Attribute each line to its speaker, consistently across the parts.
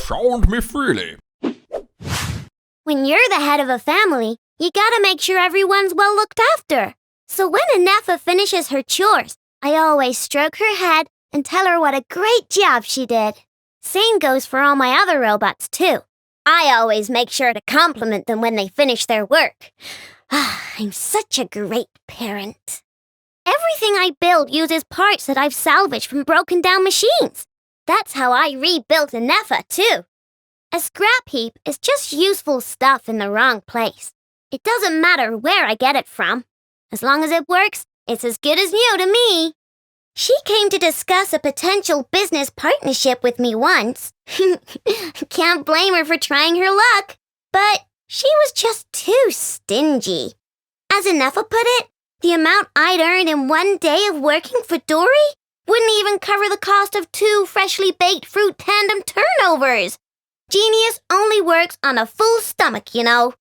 Speaker 1: SoundMeFreely.
Speaker 2: When you're the head of a family, you gotta make sure everyone's well looked after. So when Anefa finishes her chores, I always stroke her head and tell her what a great job she did. Same goes for all my other robots, too. I always make sure to compliment them when they finish their work. I'm such a great parent. Everything I build uses parts that I've salvaged from broken down machines. That's how I rebuilt Anefa, too. A scrap heap is just useful stuff in the wrong place. It doesn't matter where I get it from. As long as it works, it's as good as new to me. She came to discuss a potential business partnership with me once. Can't blame her for trying her luck. But she was just too stingy. As Anefa put it, the amount I'd earn in one day of working for Dory wouldn't even cover the cost of 2 freshly baked fruit tandem turnovers. Genius only works on a full stomach, you know.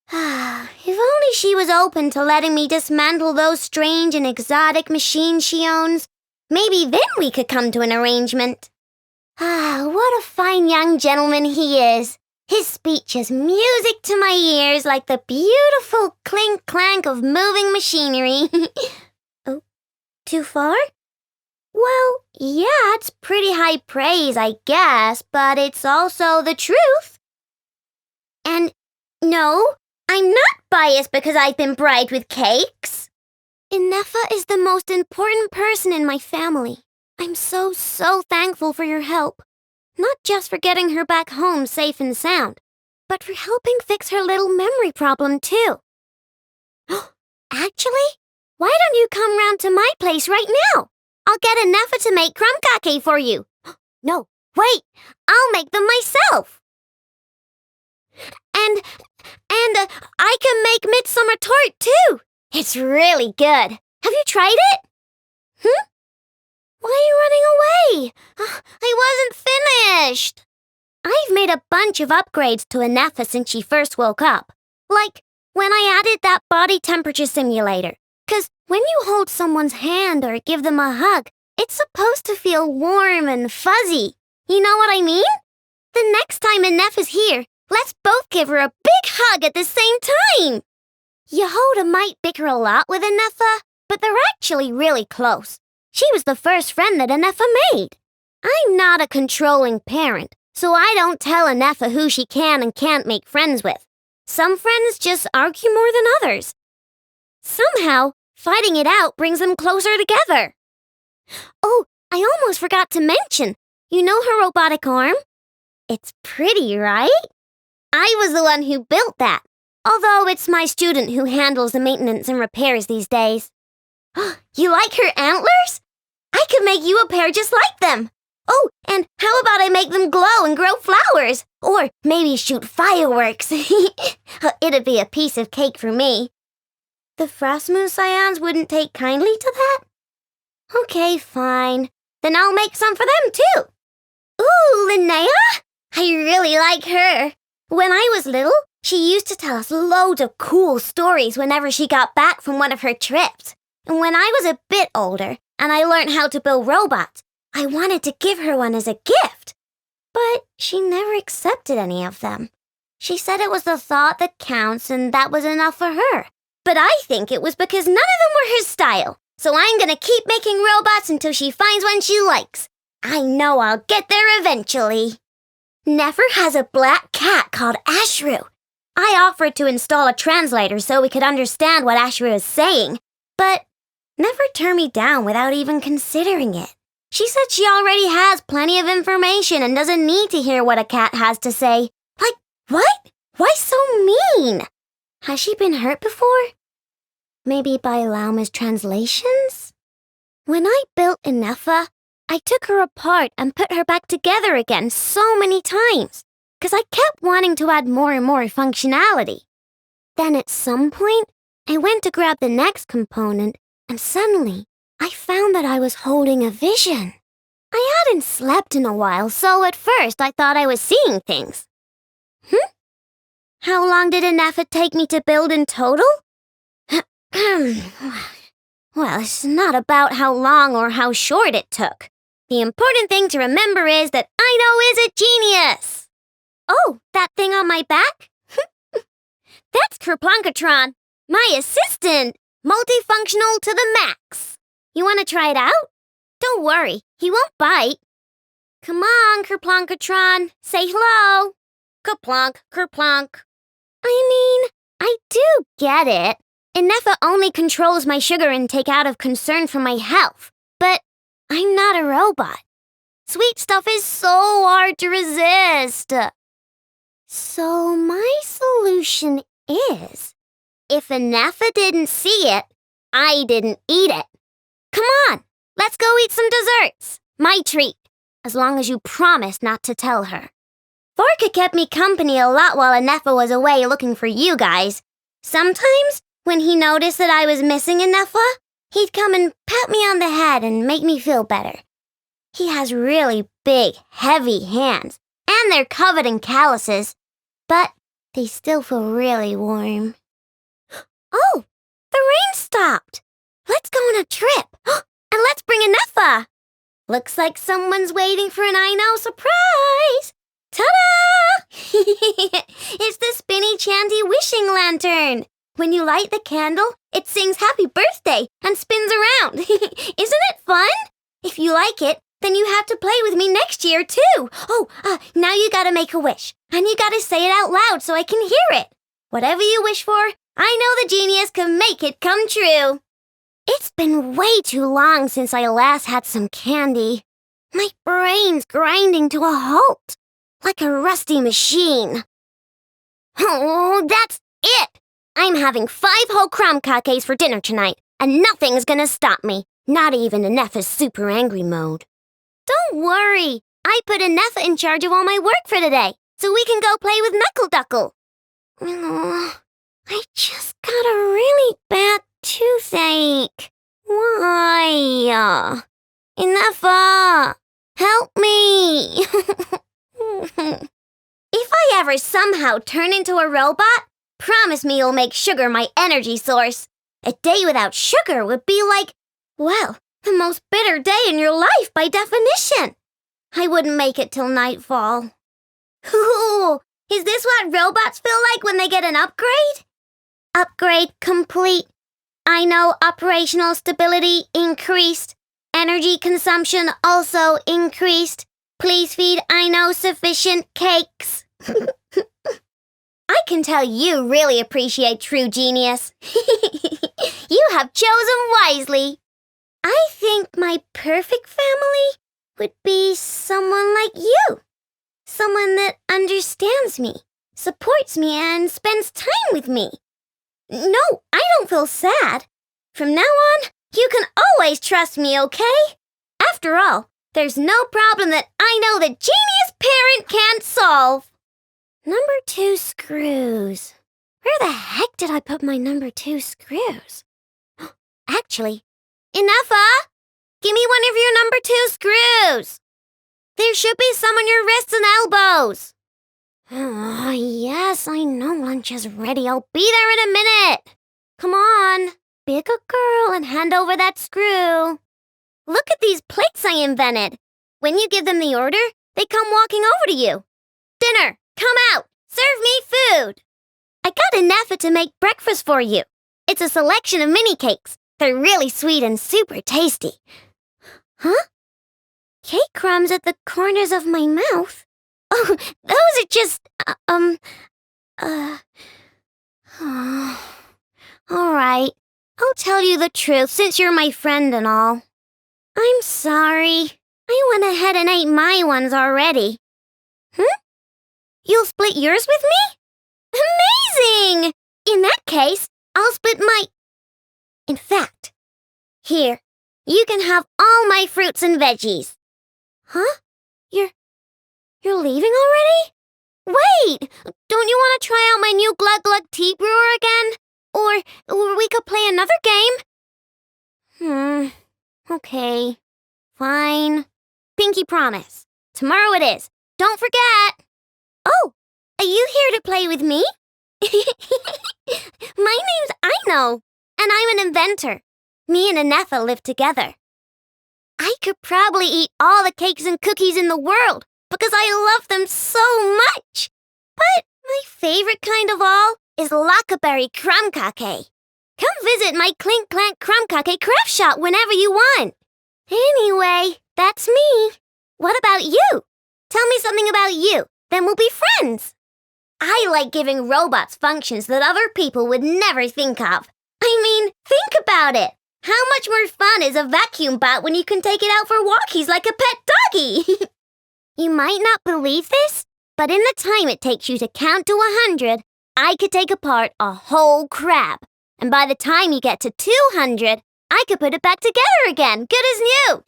Speaker 2: If only she was open to letting me dismantle those strange and exotic machines she owns. Maybe then we could come to an arrangement. What a fine young gentleman he is. His speech is music to my ears like the beautiful clink-clank of moving machinery. Oh, too far? Well, yeah, it's pretty high praise, I guess, but it's also the truth. And no, I'm not biased because I've been bribed with cakes. Anefa is the most important person in my family. I'm so thankful for your help. Not just for getting her back home safe and sound, but for helping fix her little memory problem, too. Actually, why don't you come round to my place right now? I'll get Anefa to make crumb-cake for you. No, wait, I'll make them myself. And I can make midsummer tart, too. It's really good. Have you tried it? Why are you running away? I wasn't finished. I've made a bunch of upgrades to Anefa since she first woke up. Like when I added that body temperature simulator. 'Cause when you hold someone's hand or give them a hug, it's supposed to feel warm and fuzzy. You know what I mean? The next time Anefa's here, let's both give her a big hug at the same time. Yehoda might bicker a lot with Anefa, but they're actually really close. She was the first friend that Anefa made. I'm not a controlling parent, so I don't tell Anefa who she can and can't make friends with. Some friends just argue more than others. Somehow, fighting it out brings them closer together. Oh, I almost forgot to mention. You know her robotic arm? It's pretty, right? I was the one who built that, although it's my student who handles the maintenance and repairs these days. You like her antlers? I could make you a pair just like them. Oh, and how about I make them glow and grow flowers? Or maybe shoot fireworks. It'd be a piece of cake for me. The Frostmoon Scions wouldn't take kindly to that? Okay, fine. Then I'll make some for them, too. Ooh, Linnea? I really like her. When I was little, she used to tell us loads of cool stories whenever she got back from one of her trips. And when I was a bit older and I learned how to build robots, I wanted to give her one as a gift. But she never accepted any of them. She said it was the thought that counts and that was enough for her. But I think it was because none of them were her style. So I'm gonna keep making robots until she finds one she likes. I know I'll get there eventually. Nefer has a black cat called Ashru. I offered to install a translator so we could understand what Ashru is saying, but Nefer turned me down without even considering it. She said she already has plenty of information and doesn't need to hear what a cat has to say. Like, what? Why so mean? Has she been hurt before? Maybe by Lauma's translations? When I built Anefa, I took her apart and put her back together again so many times, 'cause I kept wanting to add more and more functionality. Then at some point, I went to grab the next component, and suddenly, I found that I was holding a vision. I hadn't slept in a while, so at first I thought I was seeing things. How long did Anefa take me to build in total? Well, it's not about how long or how short it took. The important thing to remember is that Aino is a genius. Oh, that thing on my back? That's Kerplunkatron, my assistant. Multifunctional to the max. You want to try it out? Don't worry, he won't bite. Come on, Kerplunkatron, say hello. Kerplunk, Kerplunk. I do get it. Ineffa only controls my sugar intake out of concern for my health. But I'm not a robot. Sweet stuff is so hard to resist. So my solution is, if Ineffa didn't see it, I didn't eat it. Come on, let's go eat some desserts. My treat, as long as you promise not to tell her. Vorka kept me company a lot while Ineffa was away looking for you guys. Sometimes, when he noticed that I was missing Ineffa, he'd come and pat me on the head and make me feel better. He has really big, heavy hands, and they're covered in calluses, but they still feel really warm. Oh, the rain stopped. Let's go on a trip, and let's bring Ineffa. Looks like someone's waiting for an Aino surprise. Ta-da! It's the spinny chanty wishing lantern. When you light the candle, it sings happy birthday and spins around. Isn't it fun? If you like it, then you have to play with me next year, too. Oh, now you gotta make a wish. And you gotta say it out loud so I can hear it. Whatever you wish for, I know the genius can make it come true. It's been way too long since I last had some candy. My brain's grinding to a halt, like a rusty machine. Oh, that's it! I'm having 5 whole crumb cakes for dinner tonight, and nothing's gonna stop me, not even Ineffa's super angry mode. Don't worry, I put Ineffa in charge of all my work for today, so we can go play with Knuckle Duckle. Oh, I just got a really bad toothache. Why? Ineffa, help me. If I ever somehow turn into a robot, promise me you'll make sugar my energy source. A day without sugar would be like, well, the most bitter day in your life by definition. I wouldn't make it till nightfall. Ooh, is this what robots feel like when they get an upgrade? Upgrade complete. I know operational stability increased. Energy consumption also increased. Please feed Aino sufficient cakes. I can tell you really appreciate true genius. You have chosen wisely. I think my perfect family would be someone like you. Someone that understands me, supports me, and spends time with me. No, I don't feel sad. From now on, you can always trust me, okay? After all, there's no problem that I know the genius parent can't solve. Number 2 screws. Where the heck did I put my number 2 screws? Actually, Ineffa, give me one of your number 2 screws. There should be some on your wrists and elbows. Oh, yes, I know lunch is ready. I'll be there in a minute. Come on, be a good girl and hand over that screw. Look at these plates I invented. When you give them the order, they come walking over to you. Dinner, come out. Serve me food. I got Ineffa to make breakfast for you. It's a selection of mini cakes. They're really sweet and super tasty. Huh? Cake crumbs at the corners of my mouth? Oh, those are just, All right, I'll tell you the truth since you're my friend and all. I'm sorry. I went ahead and ate my ones already. You'll split yours with me? Amazing! In that case, I'll split my... In fact, here, you can have all my fruits and veggies. Huh? You're leaving already? Wait! Don't you want to try out my new Glug Glug tea brewer again? Or we could play another game? Okay. Fine. Pinky promise. Tomorrow it is. Don't forget! Oh, are you here to play with me? My name's Aino, and I'm an inventor. Me and Ineffa live together. I could probably eat all the cakes and cookies in the world because I love them so much. But my favorite kind of all is Lackaberry Crumb Cake. Come visit my Clink Clank Crumb Cake craft shop whenever you want. Anyway, that's me. What about you? Tell me something about you, then we'll be friends. I like giving robots functions that other people would never think of. I mean, think about it. How much more fun is a vacuum bot when you can take it out for walkies like a pet doggy? You might not believe this, but in the time it takes you to count to 100, I could take apart a whole crab. And by the time you get to 200, I could put it back together again, good as new.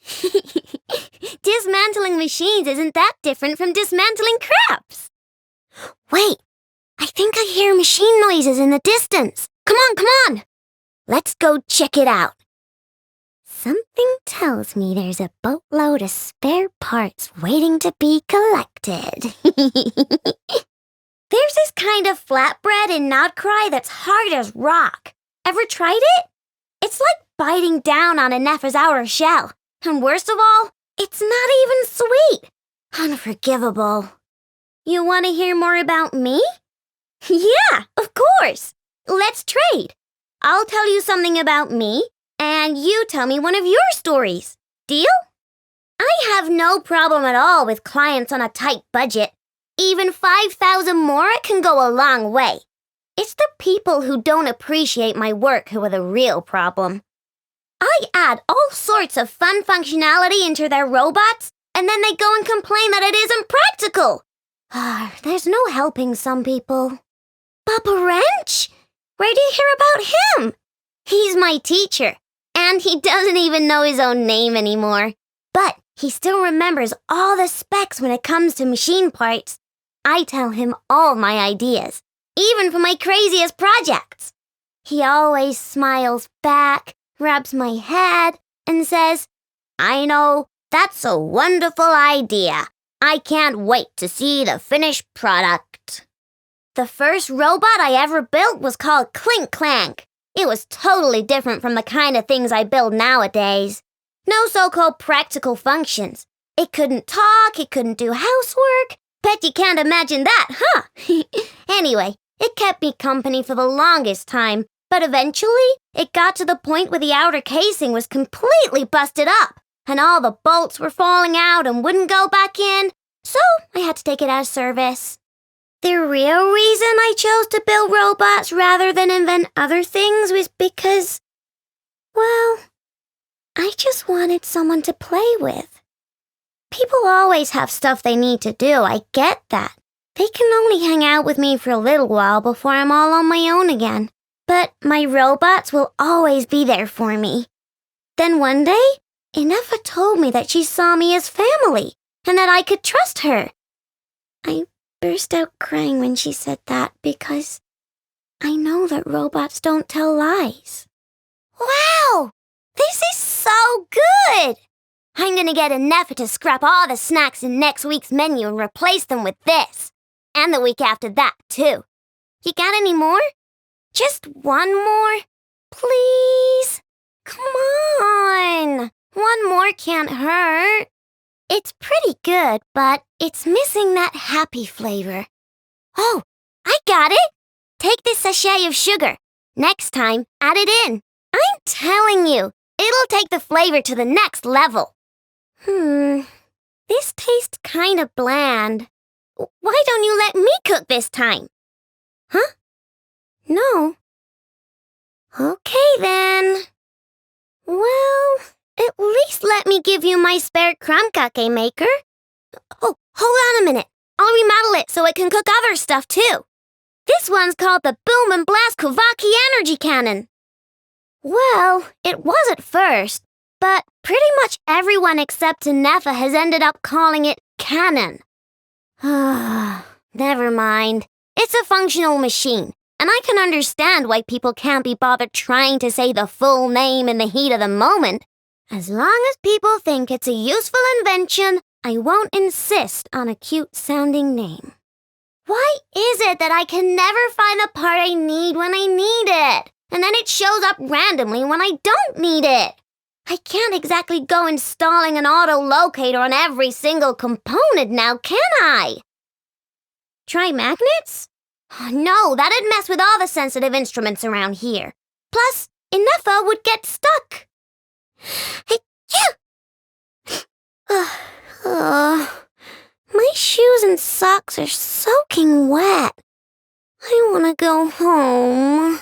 Speaker 2: Dismantling machines isn't that different from dismantling crabs. Wait, I think I hear machine noises in the distance. Come on. Let's go check it out. Something tells me there's a boatload of spare parts waiting to be collected. There's this kind of flatbread in Nodcry that's hard as rock. Ever tried it? It's like biting down on a Nepha's outer shell. And worst of all, it's not even sweet. Unforgivable. You want to hear more about me? Yeah, of course. Let's trade. I'll tell you something about me, and you tell me one of your stories. Deal? I have no problem at all with clients on a tight budget. Even 5,000 more can go a long way. It's the people who don't appreciate my work who are the real problem. I add all sorts of fun functionality into their robots, and then they go and complain that it isn't practical. There's no helping some people. Papa Wrench? Where do you hear about him? He's my teacher, and he doesn't even know his own name anymore. But he still remembers all the specs when it comes to machine parts. I tell him all my ideas, even for my craziest projects. He always smiles back, rubs my head, and says, "Aino, that's a wonderful idea. I can't wait to see the finished product." The first robot I ever built was called Clink Clank. It was totally different from the kind of things I build nowadays. No so-called practical functions. It couldn't talk, it couldn't do housework. Bet you can't imagine that, huh? Anyway, it kept me company for the longest time, but eventually it got to the point where the outer casing was completely busted up, and all the bolts were falling out and wouldn't go back in, so I had to take it out of service. The real reason I chose to build robots rather than invent other things was because, well, I just wanted someone to play with. People always have stuff they need to do, I get that. They can only hang out with me for a little while before I'm all on my own again. But my robots will always be there for me. Then one day, Inefa told me that she saw me as family and that I could trust her. I burst out crying when she said that because I know that robots don't tell lies. Wow! This is so good! I'm gonna get Inefa to scrap all the snacks in next week's menu and replace them with this. And the week after that, too. You got any more? Just one more? Please? Come on! One more can't hurt. It's pretty good, but it's missing that happy flavor. Oh, I got it! Take this sachet of sugar. Next time, add it in. I'm telling you, it'll take the flavor to the next level. This tastes kind of bland. Why don't you let me cook this time? Huh? No. Okay, then. Well, at least let me give you my spare crumb cake maker. Oh, hold on a minute. I'll remodel it so it can cook other stuff, too. This one's called the Boom and Blast Kovaki Energy Cannon. Well, it was at first, but pretty much everyone except Inefa has ended up calling it Cannon. Never mind. It's a functional machine, and I can understand why people can't be bothered trying to say the full name in the heat of the moment. As long as people think it's a useful invention, I won't insist on a cute-sounding name. Why is it that I can never find the part I need when I need it? And then it shows up randomly when I don't need it? I can't exactly go installing an auto-locator on every single component now, can I? Try magnets? Oh, no, that'd mess with all the sensitive instruments around here. Plus, Inefa would get stuck. My shoes and socks are soaking wet. I want to go home.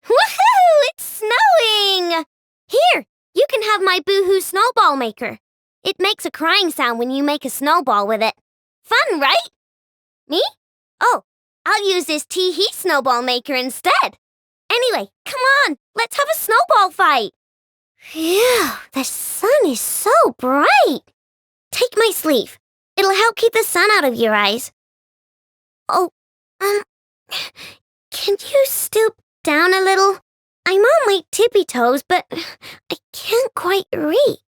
Speaker 2: Woohoo! It's snowing! Here, you can have my Boohoo snowball maker. It makes a crying sound when you make a snowball with it. Fun, right? Me? Oh, I'll use this tee-hee snowball maker instead. Anyway, come on, let's have a snowball fight. Phew, the sun is so bright. Take my sleeve. It'll help keep the sun out of your eyes. Oh, can you stoop down a little? I'm on my tippy toes, but I can't quite reach.